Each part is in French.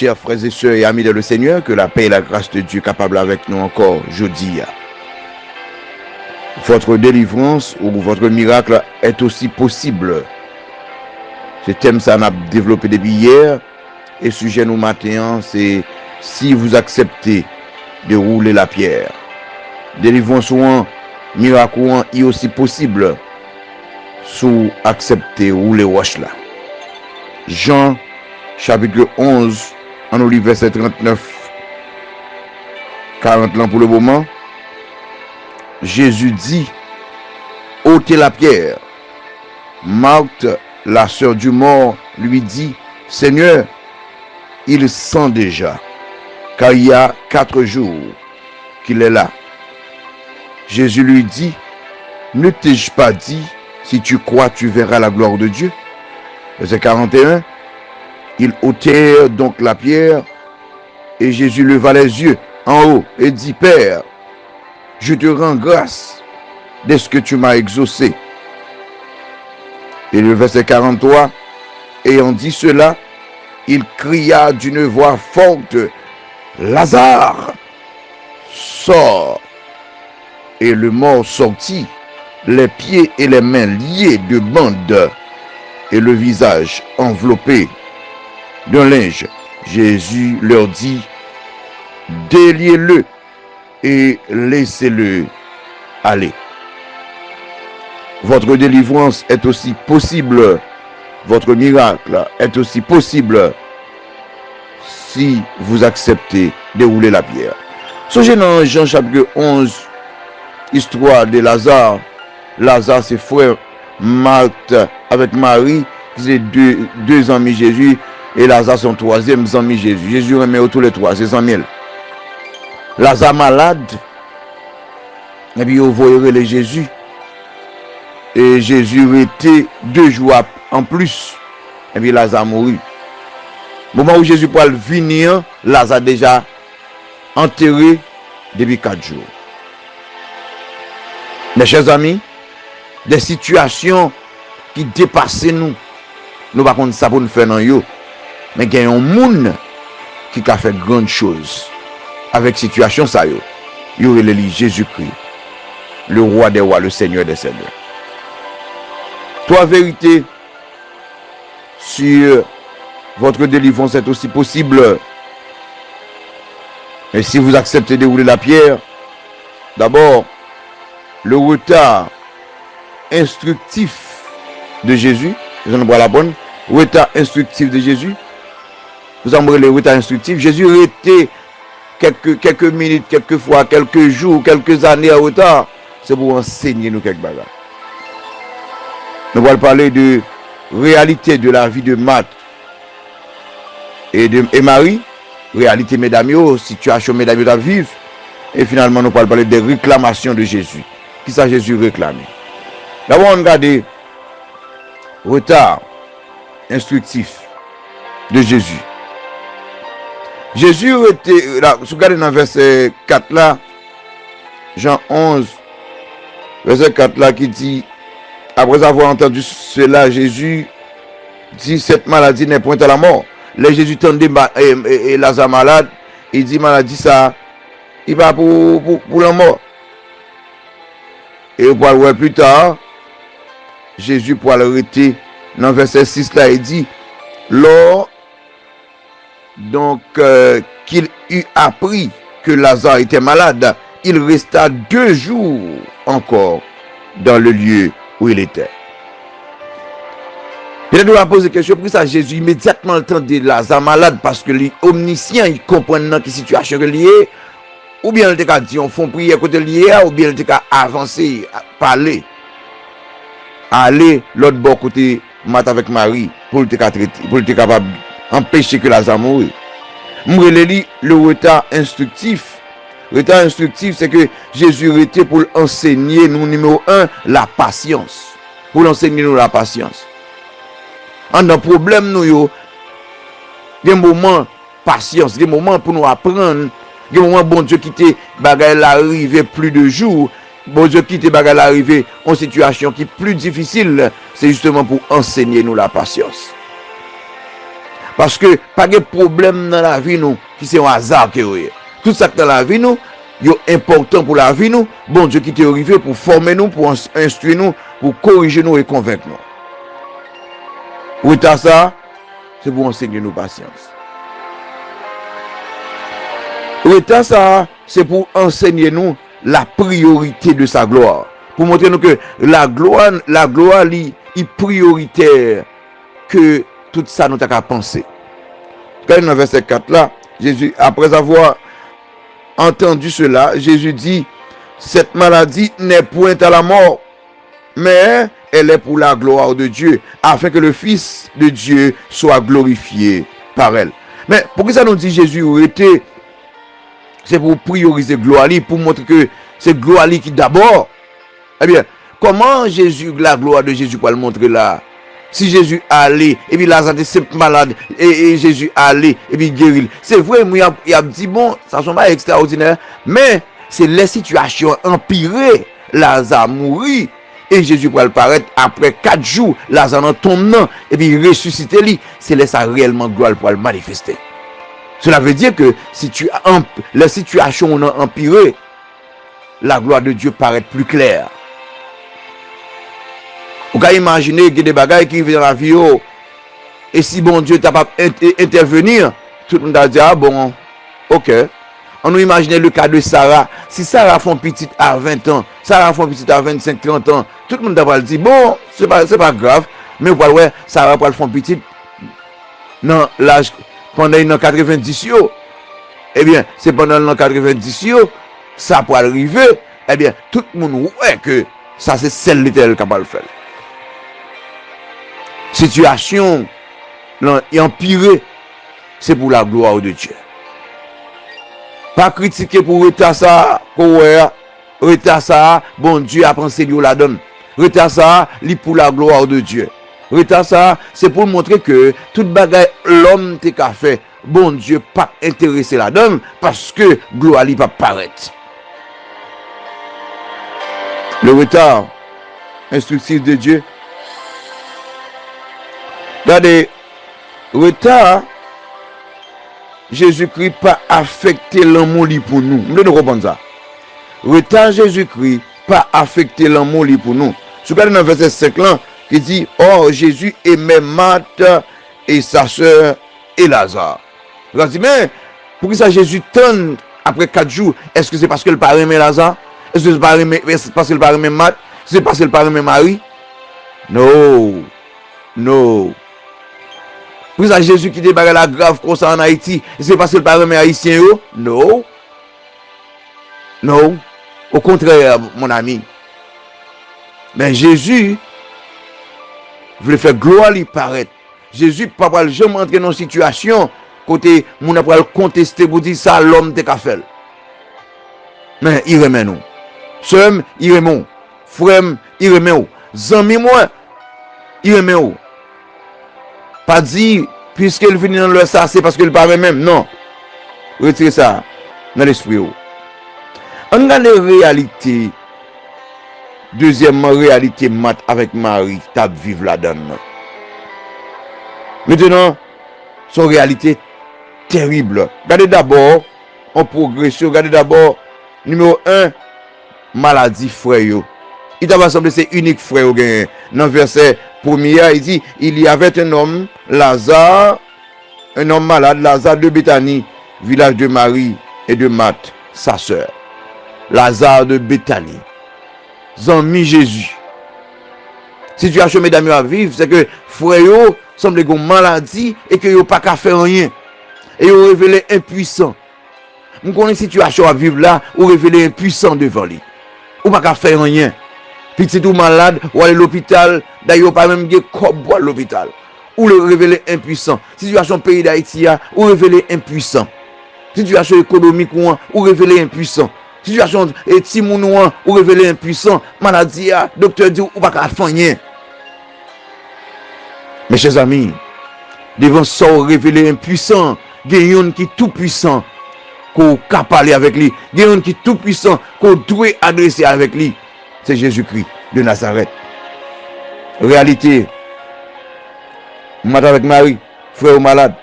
chers frères et sœurs et amis de le Seigneur, que la paix et la grâce de Dieu capable avec nous encore jeudi. Votre délivrance ou votre miracle est aussi possible. Ce thème, ça a développé depuis hier. Et sujet nous matin, c'est si vous acceptez de rouler la pierre. Délivrance ou un miracle ou un est aussi possible sous accepter rouler roche là. Jean chapitre 11, en au verset 39, 40 ans pour le moment. Jésus dit, ôtez la pierre. Marthe, la sœur du mort, lui dit, Seigneur, il sent déjà, car il y a 4 jours qu'il est là. Jésus lui dit, ne t'ai-je pas dit, si tu crois, tu verras la gloire de Dieu. Verset 41, ils ôtèrent donc la pierre, et Jésus leva les yeux en haut et dit, Père, je te rends grâce de ce que tu m'as exaucé. Et le verset 43, ayant dit cela, il cria d'une voix forte, Lazare, sors. Et le mort sortit, les pieds et les mains liés de bandes, et le visage enveloppé d'un linge. Jésus leur dit, déliez-le et laissez-le aller. Votre délivrance est aussi possible, votre miracle est aussi possible si vous acceptez de rouler la pierre. Songez dans Jean chapitre 11, histoire de Lazare. Lazare, ses frères Marthe avec Marie, qui sont deux amis Jésus, et Lazare son troisième ami Jésus. Jésus remet tous les trois, c'est 100 000. Lazare malade, et puis vous voyez les Jésus. Et Jésus était 2 jours en plus, et puis Lazare mourut. Au moment où Jésus pourra venir, Lazare déjà enterré depuis 4 jours. Mes chers amis, des situations qui dépassent nous, nous ne pouvons pas ça pour nous faire dans yo, mais il y a un monde qui a fait grandes choses avec situation ça yo. Il y a Jésus-Christ, le roi des rois, le Seigneur des seigneurs. 3 vérités sur votre délivrance est aussi possible. Et si vous acceptez de rouler la pierre, d'abord, le retard instructif de Jésus, je ne vois la bonne, retard instructif de Jésus, vous en le retard instructif, Jésus était quelques minutes, quelques fois, quelques jours, quelques années en retard, c'est pour enseigner nous quelques bagages. Nous allons parler de réalité de la vie de Marthe et Marie, réalité mesdames, situation mesdames à vivre, et finalement nous allons parler des réclamations de Jésus. Qui ça Jésus réclamé? D'abord on regarde retard instructif de Jésus. Jésus était, là, si vous regardez dans verset 4 là, Jean 11, verset 4 là qui dit, après avoir entendu cela, Jésus dit, cette maladie n'est point à la mort. Là, Jésus tendait et Lazare malade, il dit, maladie ça, il va pour la mort. Et on va le voir plus tard, Jésus pour l'arrêter, dans verset 6 là, il dit, lors donc qu'il eut appris que Lazare était malade, il resta 2 jours encore dans le lieu où il était. Il doit poser question pour ça. Jésus immédiatement entendait Lazare malade parce que les omniscients ils comprennent dans quelle situation il est, ou bien il a dit on font prier côté lié, ou bien il a avancé, parler, aller l'autre bord côté Marthe avec Marie pour être capable d'empêcher que Lazare mourut. Le retard instructif. Retard instructif, c'est que Jésus était pour enseigner nous, numéro 1, la patience. Pour enseigner nous la patience. En un problème, nous, il y a des moments patience, des moments pour nous apprendre, des moments, bon Dieu, qui était bagarre arrivé plus de jours, bon Dieu, qui était bagarre arrivé en situation qui est plus difficile, c'est justement pour enseigner nous la patience. Parce que pas de problème dans la vie nous qui c'est un hasard que est. Tout ça dans la vie nous, est important pour la vie nous. Bon Dieu qui t'est arrivé pour former nous, pour instruire nous, pour corriger nous et convaincre nous. Oui, ça, c'est pour enseigner nos patience. Oui, ça, c'est pour enseigner nous la priorité de sa gloire. Pour montrer nous que la gloire est prioritaire que tout ça nous a pensé. Quand dans verset 4 là, Jésus, après avoir entendu cela, Jésus dit, cette maladie n'est point à la mort, mais elle est pour la gloire de Dieu, afin que le Fils de Dieu soit glorifié par elle. Mais pourquoi ça nous dit Jésus était, c'est pour prioriser gloire, pour montrer que c'est gloire qui d'abord. Eh bien, comment Jésus, la gloire de Jésus, pour le montrer là? Si Jésus allait, et puis Lazare était malade, et Jésus allait, et puis guérit. C'est vrai, il a dit, bon, ça ne pas extraordinaire, mais c'est les situations empirées. Lazare mourit, et Jésus pour le paraître après 4 jours, Lazare tombe, et puis il ressuscite lui. C'est là ça réellement gloire pour le manifester. Cela veut dire que si les situations ont empiré, la gloire de Dieu paraît plus claire. Vous pouvez imaginer qu'il y a des bagailles qui viennent dans la vie. Et si bon Dieu t'a pas intervenir, tout le monde a dit, ah bon, ok. On nous imagine le cas de Sarah. Si Sarah fait un petit à 20 ans, Sarah fait un petit à 25, 30 ans, tout le monde a dit, bon, c'est pas grave. Mais vous voyez, Sarah va faire un petit dans l'âge, pendant 90 yo. Eh bien, c'est pendant l'an 90 yo, ça peut arriver. Eh bien, tout le monde voit que ça c'est celle l'Éternel qui va le faire. Situation empirée, c'est pour la gloire de Dieu. Pas critiquer pour retard ça, retard ça, bon Dieu a pensé lui la donne. Retard ça, li pour la gloire de Dieu. Retard ça, c'est pour montrer que toute bagaille l'homme te qu'a fait, bon Dieu pas intéressé la donne parce que gloire li pas paraître. Le retard instructif de Dieu. Regardez, retard, Jésus-Christ pas affecté l'amour pour nous. Nous devons comprendre ça. Retard, Jésus-Christ pas affecté l'amour pour nous. Je regarde dans le verset 5 là, qui dit, oh, Jésus aimait Marthe et sa soeur et Lazare. Regardez, mais pour que ça Jésus tonne après 4 jours, est-ce que c'est parce que le père aimait Lazare? Est-ce que c'est parce que le père aimait Marthe? C'est parce que le père aimait Marie? Non. Non. Pour ça Jésus qui débarque la grave comme ça en Haïti, c'est parce que le père aimait haïtien? Non. Non. Au contraire, mon ami. Mais Jésus voulait faire gloire lui paraître. Jésus ne peut pas jamais entrer dans une situation côté mon n'a pas le contester pour dire ça l'homme te qu'a fait. Mais il remet nous. Sœur, il remet nous. Frère, il remet nous. Zami moi, il remet nous. Pas dire puisqu'il vient dans le ça c'est parce qu'il parle même. Non. Retirez ça dans l'esprit. On regarde les réalités. Deuxièmement, réalité mat avec Marie, t'a vivre là-dedans. Maintenant, son réalité terrible. Regardez d'abord en progression. Regardez d'abord, numéro 1, maladie frère. Il t'a semblé c'est unique frère. Dans le verset 1er, il dit, il y avait un homme, Lazare, un homme malade, Lazare de Béthanie, village de Marie et de Marthe, sa sœur. Lazare de Béthanie. Zami Jésus. Situation mesdames à vivre, c'est que frère semble une maladie et que yo pas qu'à faire rien. Et yo révélé impuissant. Nous connaissons une situation à vivre là, ou révélé impuissant devant lui. Ou pas qu'à faire rien. Puis c'est tout malade, ou aller à l'hôpital, d'ailleurs pas même de corps à l'hôpital. Ou le révéler impuissant. Situation pays d'Haïti, ou révéler impuissant. Situation économique, ou révéler impuissant. Situation et Timounouan ou révélé impuissant, maladie, docteur dit ou pas qu'à faire rien. Mes chers amis, devant ça révélé impuissant, il y a un qui est tout puissant qu'on peut parler avec lui, il y a un qui est tout puissant qu'on doit adresser avec lui. C'est Jésus-Christ de Nazareth. Réalité, mat avec Marie, frère malade,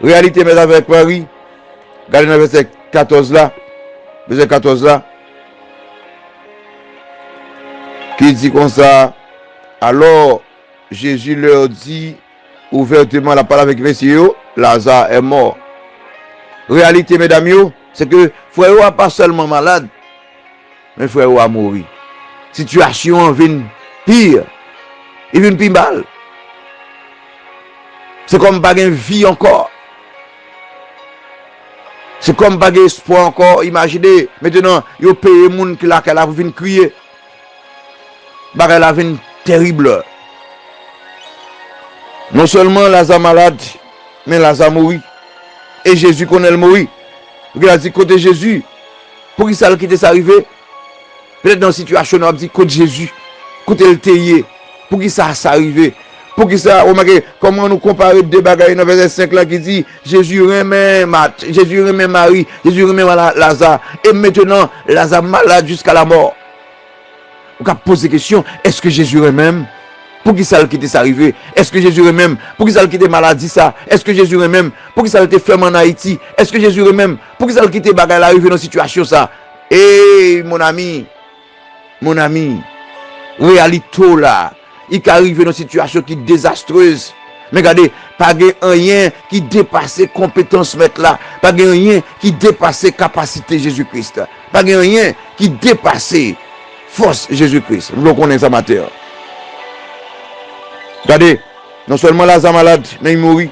Réalité, mais avec Marie, regardez dans le verset 14 là, qui dit comme ça, alors Jésus leur dit ouvertement la parole avec messieurs, Lazare est mort. Réalité, mesdames, c'est que frère n'est pas seulement malade, mais frère a mort. Situation vient pire, il vient plus mal. C'est comme pas de vie encore. C'est comme pas d'espoir encore. Imaginez, maintenant, vous payez les gens qui la viennent crier. Bagay la vient terrible. Non seulement Lazare malade, mais Lazare mourit. Et Jésus connaît le mourir. Regarde, dit côté Jésus. Pour qui ça qui t'est arrivé? Peut-être dans une situation, on a dit côté Jésus. Côté le théier. Pour qui ça arrivé? Pour qui ça, comment nous comparer deux bagailles dans verset 5 là qui dit Jésus remet Jésus remet Marie, Jésus remet Lazare. Et maintenant, Lazare malade jusqu'à la mort. On peut poser la question, est-ce que Jésus remet? Pour qui ça qui t'est arrivé? Est-ce que Jésus remet? Pour qui ça qui t'est maladie ça? Est-ce que Jésus remet? Pour qui ça qui fermé en Haïti? Est-ce que Jésus remet? Pour qui ça qui t'est bagaille arrivé dans cette situation ça? Eh mon ami, réalité là. Il arrive dans une situation qui est désastreuse. Mais regardez, pas rien qui dépasse compétence mettre là. Pas rien qui dépasse capacité Jésus-Christ. Pas rien qui dépasse force Jésus-Christ. Nous connaissons ça matin. Regardez, non seulement Lazare malade, mais il mourit.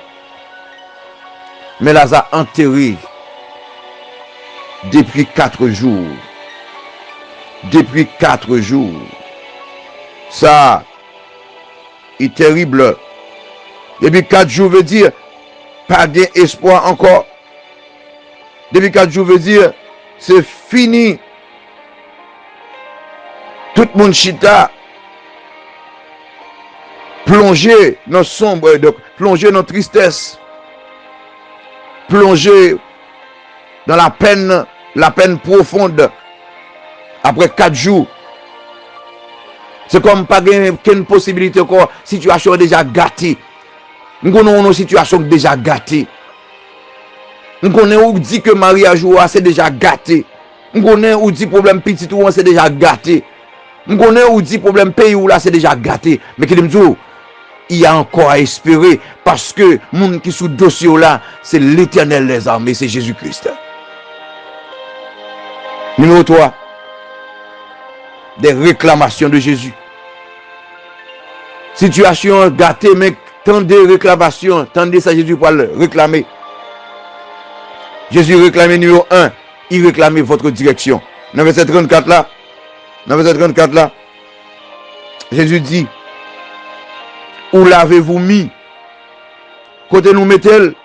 Mais Lazare enterré depuis 4 jours. Depuis 4 jours. Ça est terrible. Depuis 4 jours veut dire pas d'espoir encore. Depuis 4 jours veut dire c'est fini. Tout le monde chita plongé dans sombre, plongé dans tristesse, plongé dans la peine profonde. Après 4 jours. C'est comme pas qu'une possibilité encore, situation déjà gâtée. Nous connaissons une situation déjà gâtée. Nous connaissons où dit que mariage c'est déjà gâté. Nous connaissons où dit problème petit ou c'est déjà gâté. Nous connaissons où dit problème pays ou là c'est déjà gâté. Mais qui me dit, il y a encore à espérer parce que monde qui sous dossier là, c'est l'Éternel des armées, c'est Jésus-Christ. Numéro 3. Des réclamations de Jésus. Situation gâtée, mais tant de réclamations, tant de ça Jésus pour le réclamer. Jésus réclamait numéro 1, il réclamait votre direction. Dans verset 34 là, Jésus dit, où l'avez-vous mis? Côté nous mettez-le?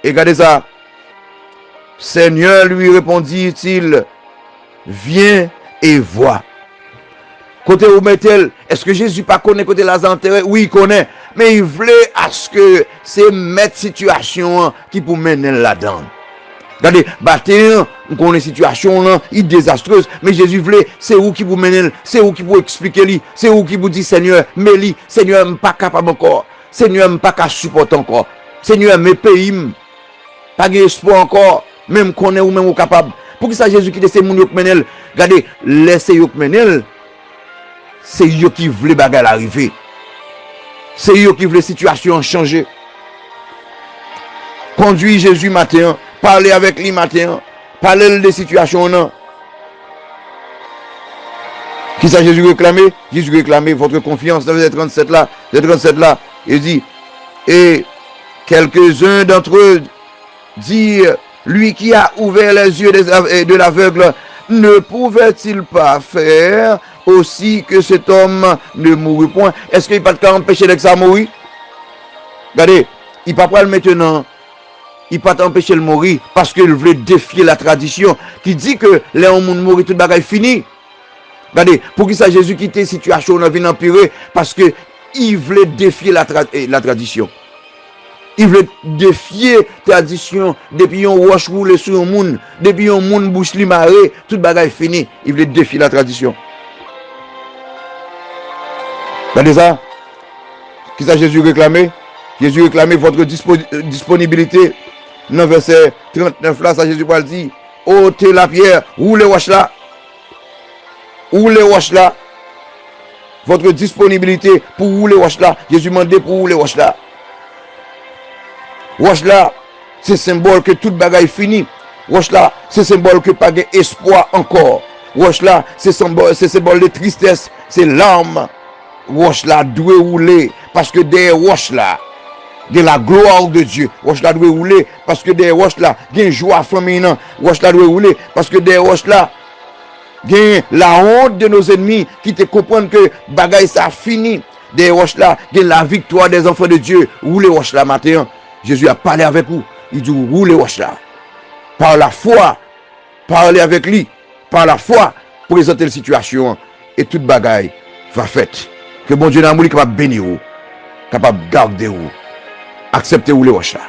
Et regardez ça. Seigneur, lui répondit-il, viens et vois. Côté où mettez-le? Est-ce que Jésus pas connaît côté Lazare enterré? Oui, il connaît. Mais il voulait à ce que c'est mettre situation qui pour mener là-dedans. Regardez, bâtir, on connaît situation là, il est désastreuse. Mais Jésus voulait, c'est où qui vous mène, c'est où qui vous expliquer lui, c'est où qui vous dit Seigneur, mais lui, Seigneur, je ne suis pas capable encore. Seigneur, je ne suis pas capable de supporter encore. Seigneur, mes pays, pas d'espoir encore. Même qu'on est ou même capable. Pour que ça Jésus qui dit c'est mon yok menel. Regardez, laissez yok menel. C'est eux qui voulaient bagarre arriver. C'est eux qui voulaient situation changer. Conduis Jésus matin, parler avec lui matin, parler des situations non. Qui ça Jésus réclamé? Jésus réclamé votre confiance dans verset 37 là. Verset 37 là, il dit, et quelques-uns d'entre eux dirent, lui qui a ouvert les yeux de l'aveugle, ne pouvait-il pas faire aussi que cet homme ne mourut point? Est-ce qu'il ne peut pas empêcher de ça mourir? Regardez, il ne peut pas maintenant, il ne peut pas empêcher de mourir parce qu'il veut défier la tradition qui dit que les gens mourir, tout le bagage fini. Regardez, pour qui ça Jésus quitte la situation, on a vu empirer parce qu'il voulait défier la tradition. Il veut défier la tradition depuis on roche roule sur un monde, depuis un monde bouche li maré, tout bagage fini. Il veut défier la tradition. Regardez ça. Qui ça Jésus réclamé? Jésus réclamait votre disponibilité. Dans verset 39 là, ça Jésus parle dit, ôtez la pierre, roulez wash là. Roulez wash là. Votre disponibilité pour rouler wash là. Jésus demandait pour rouler wash là. Wash là, c'est symbole que toute bagaille fini. Wash là, c'est symbole que pas d'espoir encore. Wash là, c'est symbole de tristesse, c'est larmes. Wash là doit rouler parce que des wash là, de la gloire de Dieu. Wash là doit rouler parce que des wash là, il y a une joie féminine. Wash là doit rouler parce que des wash là, il y a la honte de nos ennemis qui te comprennent que bagaille ça fini. Des wash là, il y a la victoire des enfants de Dieu. Roulez wash là matin. Jésus a parlé avec vous. Il dit roulez wash là. Par la foi, parlez avec lui. Par la foi, présenter la situation. Et toute bagaille va faite. Que bon Dieu d'amour est capable de bénir vous, capable de garder vous. Acceptez-vous les wash là.